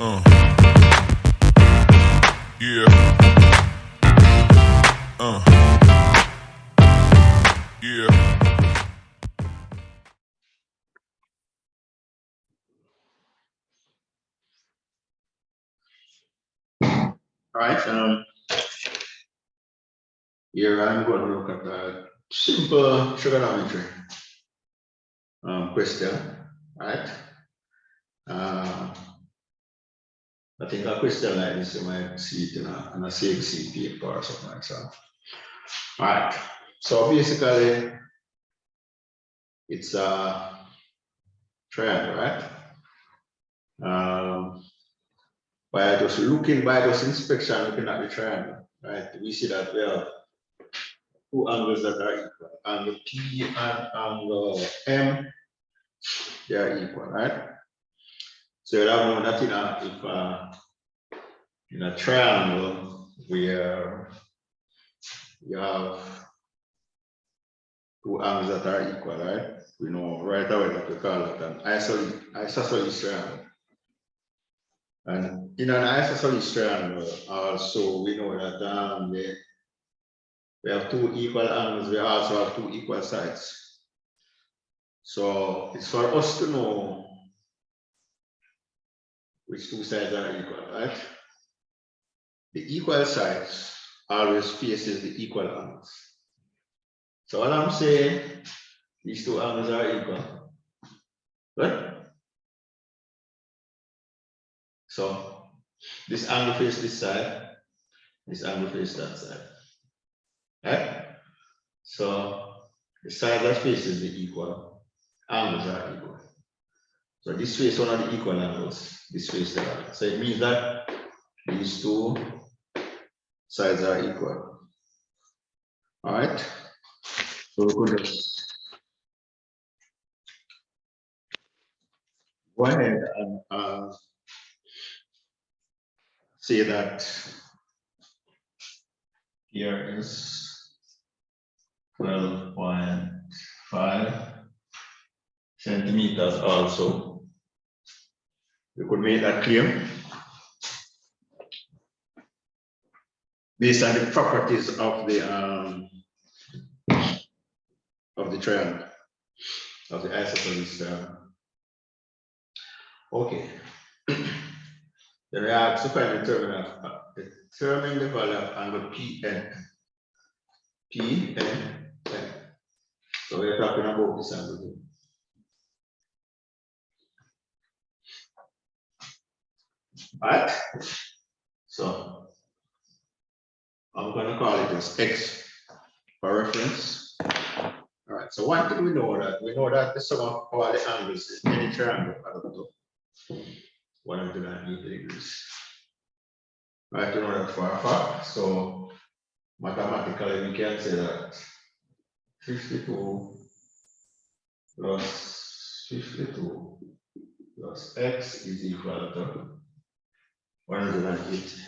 Yeah. Yeah. All right. Here I'm going to look at a simple trigonometry question. Right. I think a question like this you might see it in a CXC paper or something like that. All right. So basically, it's a triangle, right? By just inspection, looking at the triangle, right? We see that we have two angles that are equal. Angle P and angle M, they are equal, right? So you have known that in a triangle where you have two angles that are equal, right? We know right away that we call it an isosceles triangle. And in an isosceles triangle, also we know that we have two equal angles, we also have two equal sides. So it's for us to know which two sides are equal, right? The equal sides always faces the equal angles. So all I'm saying, these two angles are equal. Right? So this angle faces this side, this angle faces that side. Right? So the side that faces the equal angles are equal. So this faces one of the equal angles, this faces the other. So it means that these two sides are equal. All right. So we could just go ahead and say that here is 12.5 centimeters also. We could make that clear based on the properties of the triangle, of the isosceles triangle. Okay. Then we have to find determine the value of angle PN. PN. So we're talking about this angle here. Right? So I'm going to call it as X for reference. All right. So one thing we know that the sum of all the angles in any triangle add up to 180 degrees. Right? You know that for a fact. So mathematically we can say that 52 plus 52 plus X is equal to 180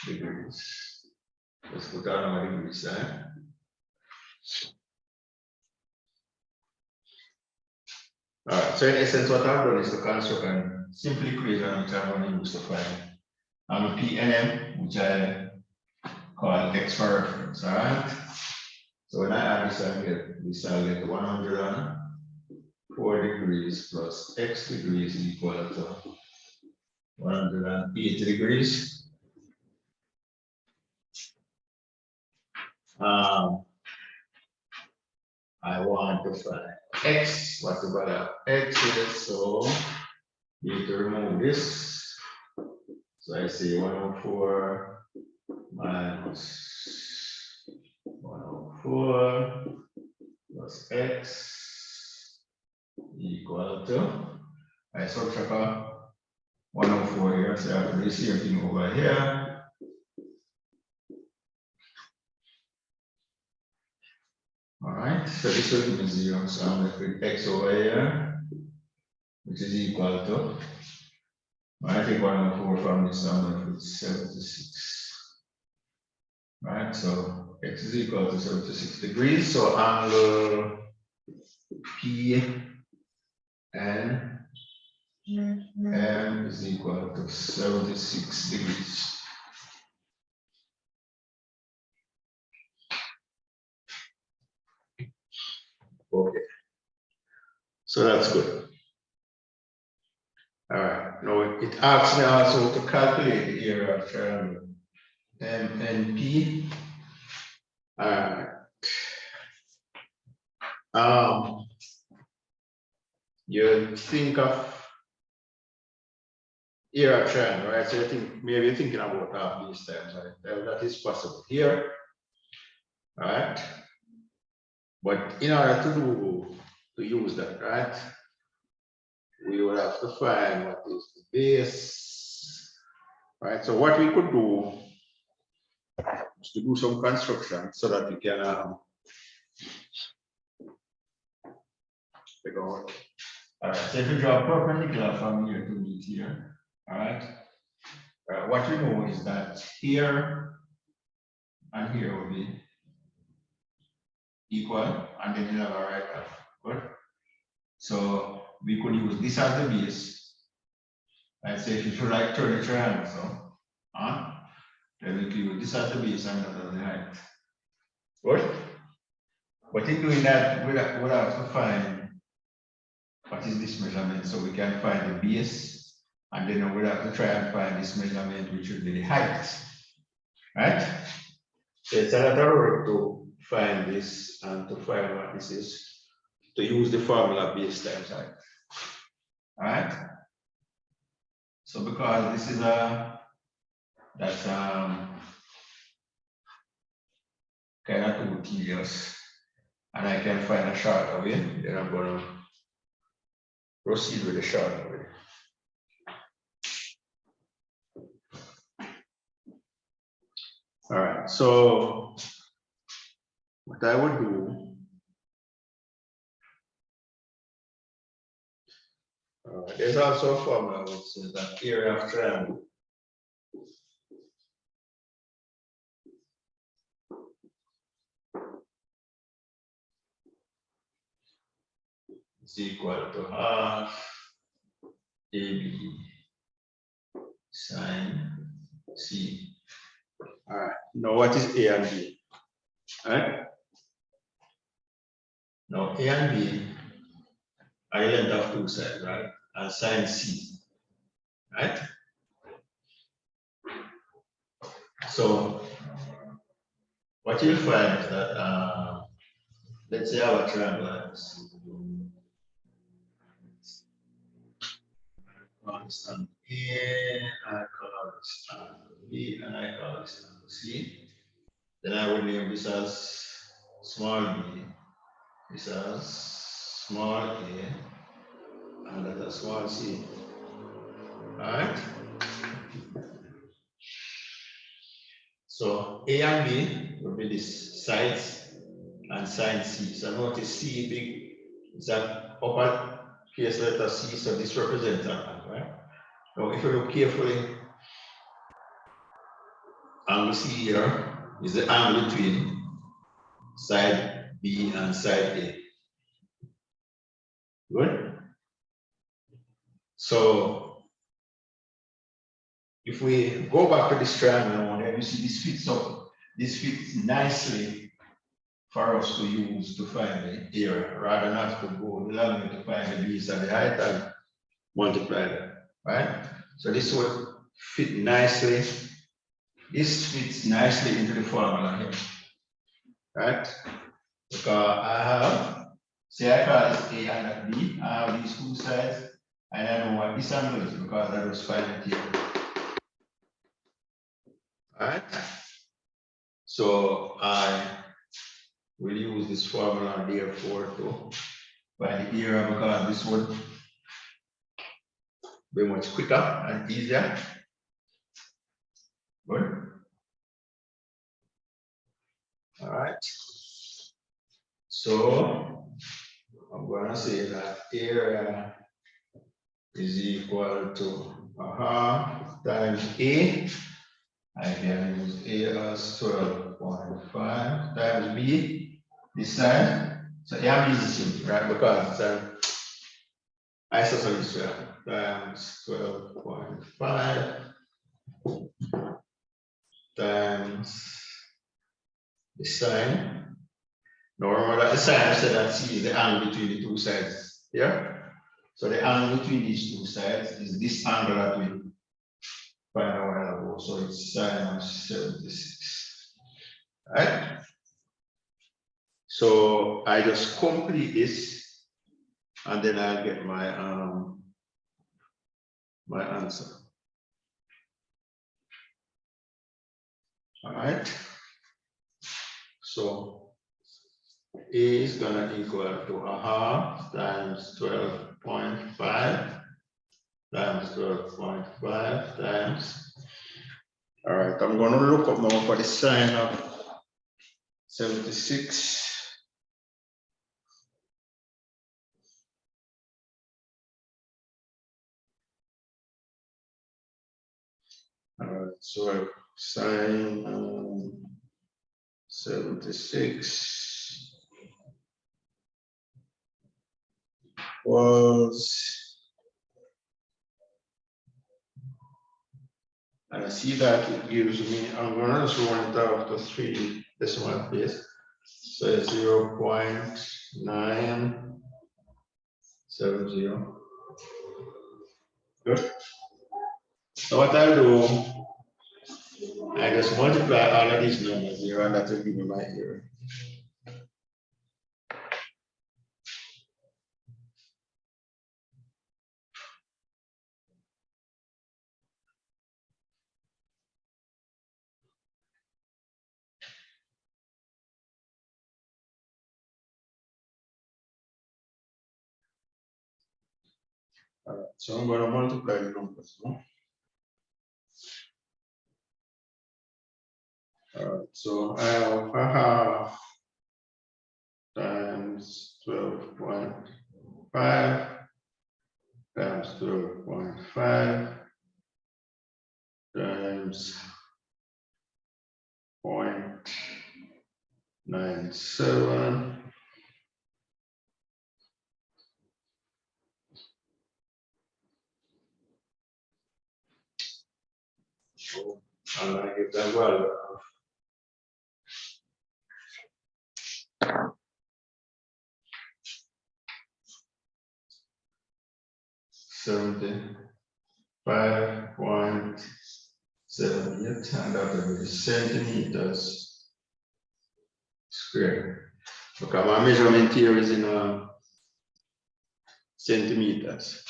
degrees. Let's put down our degrees there. All right, so in essence, what I've done is to construct a simple equation which I'm going to use to find angle P and M, which I call X for reference. All right. So when I add this, I'll get 104 degrees plus X degrees equal to 180 degrees. I want to find X, what the value of X is, so need to remove this. So I say 104 minus 104 plus X equal to, I subtract 104 here, so I have to do the same thing over here. All right, so this will give me 0, so I'm going to put X over here, which is equal to, I take 104 from this, so I'm going to put 76. Right, so X is equal to 76 degrees, so angle P and M is equal to 76 degrees. Okay, so that's good. All right, now it asks me also to calculate the area of triangle MNP. All right. You think of area of triangle, right? So you think maybe you're thinking about these terms, right? That is possible here, right? But in order to use that, right? We would have to find what is the base, right? So what we could do is to do some construction so that we can figure out. All right, so if you draw a perpendicular from here to meet here, all right? What we know is that here and here will be equal, and then you have a right half, good? So we could use this as the base. I'd say if you feel like turn the triangle, so, then we could use this as the base and that as the height. Good? But in doing that, we'll have to find what is this measurement, so we can find the base, and then we'll have to try and find this measurement, which would be the height, right? So it's a lot of work to find this and to find what this is, to use the formula base times height. All right? So because this is that's kind of too tedious, and I can find a shorter way, then I'm going to proceed with the shorter way. All right, so what I would do, there's also a formula which says that area of triangle is equal to half AB sine C. All right, now what is A and B? All right, now A and B are the length of two sides, right? And sine C, right? So what you'll find is that let's say our triangle like this. Constant A, I call this triangle B, and I call this triangle C. Then I will name this as small b, this as small a, and that as small c. Alright? So A and B will be this sides and sine C. So notice C big is that upper case letter C, so this represents an angle, right? Now if you look carefully, angle C here is the angle between side B and side A. Good? So if we go back to this triangle, then you see this fits up. This fits nicely for us to use to find the area, rather than have to go along to find the base and the height and multiply them, right? So this would fit nicely. This fits nicely into the formula here, right? Because I have, say I call this A and that B, I have these two sides, and I know what this angle is because I was finding it here. Alright, so I will use this formula therefore to find the area because this would be much quicker and easier. Good. Alright, so I'm going to say that area is equal to half times A. I can use A as 12.5 times B this side. So A and B is the same, right? Because isosceles times 12.5 times the sine. Now remember that the sine said that C is the angle between the two sides. Yeah? So the angle between these two sides is this angle that we find a while ago. So it's sine of 76. Right? So I just complete this and then I'll get my my answer. All right. So A is gonna equal to a half times 12.5 times 12.5 times. All right, I'm gonna look up now for the sine of 76. All right, so sine 76 was, and I see that it gives me, I'm gonna just run it out to 3 decimal place. So it's 0.970. Good. So what I'll do, I just multiply all of these numbers here and that will give me my error. All right, so I'm going to multiply the numbers. No? All right, so I have a half times 12.5 times 12.5 times 0.97. So I'm going to get that value of 75.78, and that will be centimeters squared. Because my measurement here is in centimeters.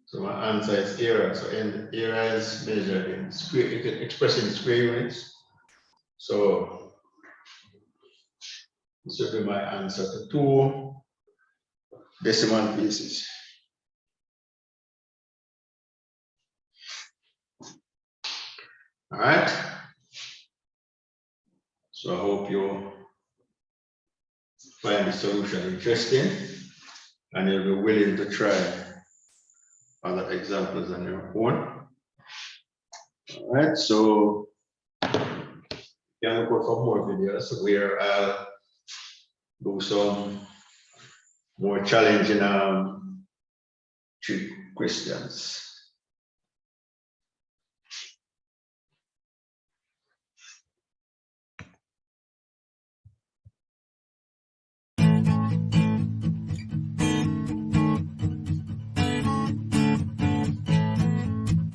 So my answer is area. So area is measured in square, expressed in square units. So this will be my answer to 2 decimal places. All right. So I hope you find the solution interesting and you'll be willing to try other examples on your own. All right. So you can look for more videos where I'll do some more challenging trick questions.